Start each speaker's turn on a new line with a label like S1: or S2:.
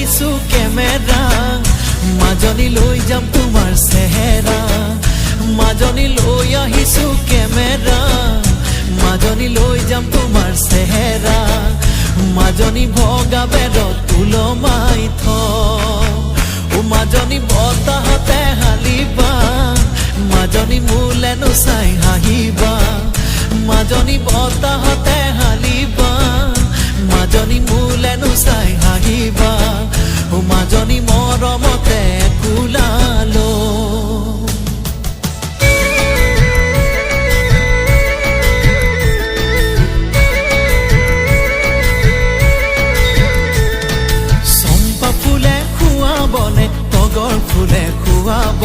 S1: আহিছো কেমেৰা মাজনী লৈ যাম তোমাৰ চেহেৰা মাজনী লৈ আহিছো কেমেৰা মাজনী লৈ যাম তোমাৰ চেহেৰা মাজনী ভগা বেৰত ওলমাই থ মাজনী বতাহতে হালিবা মাজনী মোলেনো চাই হাঁহিবা মাজনী বতাহতে হালিবা মাজনী মোলেনো চাই হাঁহিবা মাজনী মৰমতে কুলালো চম্পা ফুলে খুৱাবনে তগৰ ফুলে খুৱাব